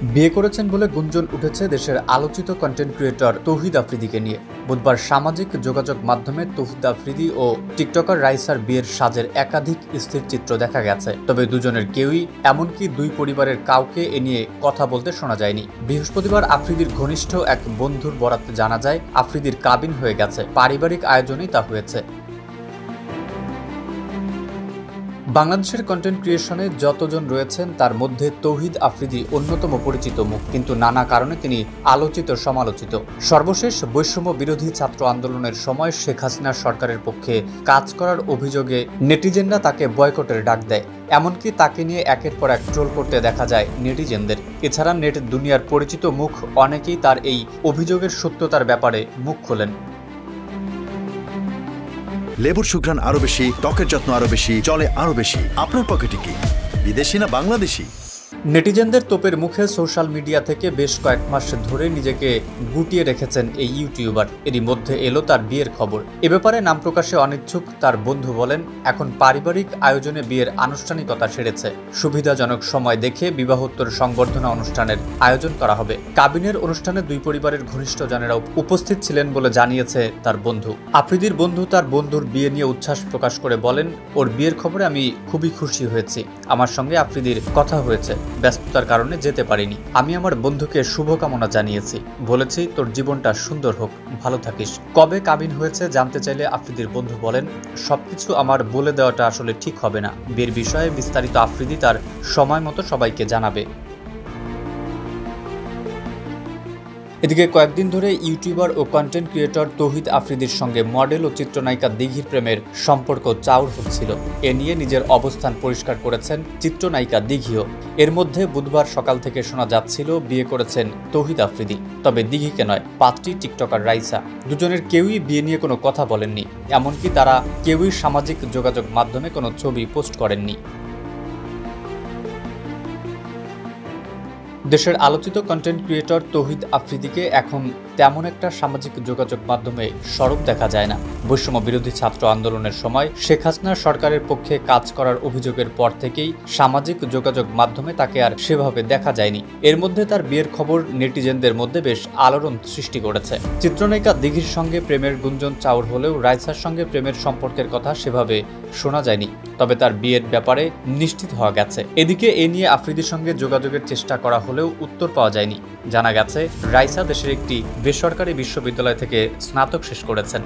বিয়ে করেছেন বলে গুঞ্জন উঠেছে দেশের আলোচিত কন্টেন্ট ক্রিয়েটর তৌহিদ আফ্রিদিকে নিয়ে। বুধবার সামাজিক যোগাযোগ মাধ্যমে তৌহিদ আফ্রিদি ও টিকটকার রাইসার বিয়ের সাজের একাধিক স্থির চিত্র দেখা গেছে। তবে দুজনের কেউই, এমনকি দুই পরিবারের কাউকে এ নিয়ে কথা বলতে শোনা যায়নি। বৃহস্পতিবার আফ্রিদির ঘনিষ্ঠ এক বন্ধুর বরাতে জানা যায় আফ্রিদির কাবিন হয়ে গেছে, পারিবারিক আয়োজনেই তা হয়েছে। বাংলাদেশের কন্টেন্ট ক্রিয়েশনে যতজন রয়েছেন তার মধ্যে তৌহিদ আফ্রিদি অন্যতম পরিচিত মুখ, কিন্তু নানা কারণে তিনি আলোচিত সমালোচিত। সর্বশেষ বৈষম্য বিরোধী ছাত্র আন্দোলনের সময় শেখ হাসিনার সরকারের পক্ষে কাজ করার অভিযোগে নেটিজেনরা তাকে বয়কটের ডাক দেয়। এমনকি তাকে নিয়ে একের পর এক ট্রোল করতে দেখা যায় নেটিজেনদের। এছাড়া নেট দুনিয়ার পরিচিত মুখ অনেকেই তার এই অভিযোগের সত্যতার ব্যাপারে মুখ খোলেন। লেবুর সুঘ্রাণ আরো বেশি, ত্বকের যত্ন আরো বেশি, চলে আরো বেশি। আপনার পকেটে কি বিদেশি না বাংলাদেশি? নেটিজেনদের তোপের মুখে সোশ্যাল মিডিয়া থেকে বেশ কয়েক মাস ধরে নিজেকে গুটিয়ে রেখেছেন এই ইউটিউবার। এরই মধ্যে এলো তার বিয়ের খবর। এ ব্যাপারে নাম প্রকাশে অনিচ্ছুক তার বন্ধু বলেন, এখন পারিবারিক আয়োজনে বিয়ের আনুষ্ঠানিকতা সেরেছে। সুবিধাজনক সময় দেখে বিবাহোত্তর সংবর্ধনা অনুষ্ঠানের আয়োজন করা হবে। কাবিনের অনুষ্ঠানে দুই পরিবারের ঘনিষ্ঠজনেরাও উপস্থিত ছিলেন বলে জানিয়েছে তার বন্ধু। আফ্রিদির বন্ধু তার বন্ধুর বিয়ে নিয়ে উচ্ছ্বাস প্রকাশ করে বলেন, ওর বিয়ের খবরে আমি খুবই খুশি হয়েছি। আমার সঙ্গে আফ্রিদির কথা হয়েছে, ব্যস্ততার কারণে যেতে পারিনি। আমি আমার বন্ধুকে শুভকামনা জানিয়েছি, বলেছি তোর জীবনটা সুন্দর হোক, ভালো থাকিস। কবে কাবিন হয়েছে জানতে চাইলে আফ্রিদির বন্ধু বলেন, সবকিছু আমার বলে দেওয়াটা আসলে ঠিক হবে না। বিয়ের বিষয়ে বিস্তারিত আফ্রিদি তার সময় মতো সবাইকে জানাবে। এদিকে কয়েকদিন ধরে ইউটিউবার ও কন্টেন্ট ক্রিয়েটর তৌহিদ আফ্রিদির সঙ্গে মডেল ও চিত্রনায়িকা দিঘির প্রেমের সম্পর্ক চাউর হচ্ছিল। এ নিয়ে নিজের অবস্থান পরিষ্কার করেছেন চিত্রনায়িকা দিঘিও। এর মধ্যে বুধবার সকাল থেকে শোনা যাচ্ছিল বিয়ে করেছেন তৌহিদ আফ্রিদি, তবে দিঘিকে নয়, পাত্রী টিকটকার রাইসা। দুজনের কেউই বিয়ে নিয়ে কোনো কথা বলেননি, এমনকি তারা কেউই সামাজিক যোগাযোগ মাধ্যমে কোনো ছবি পোস্ট করেননি। দেশের আলোচিত কন্টেন্ট ক্রিয়েটর তৌহিদ আফ্রিদিকে এখন তেমন একটা সামাজিক যোগাযোগ মাধ্যমে সরব দেখা যায় না। বৈষম্য বিরোধী ছাত্র আন্দোলনের সময় শেখ হাসিনার সরকারের পক্ষে কাজ করার অভিযোগের পর থেকেই সামাজিক যোগাযোগ মাধ্যমে তাকে আর সেভাবে দেখা যায়নি। এর মধ্যে তার বিয়ের খবর নেটিজেনদের মধ্যে বেশ আলোড়ন সৃষ্টি করেছে। চিত্রনায়িকা দিঘির সঙ্গে প্রেমের গুঞ্জন চাউর হলেও রাইসার সঙ্গে প্রেমের সম্পর্কের কথা সেভাবে শোনা যায়নি, তবে তার বিয়ের ব্যাপারে নিশ্চিত হওয়া গেছে। এদিকে এ নিয়ে আফ্রিদির সঙ্গে যোগাযোগের চেষ্টা করা হলেও উত্তর পাওয়া যায়নি। জানা গেছে রাইসা দেশের একটি বেসরকারি বিশ্ববিদ্যালয় থেকে স্নাতক শেষ করেছেন।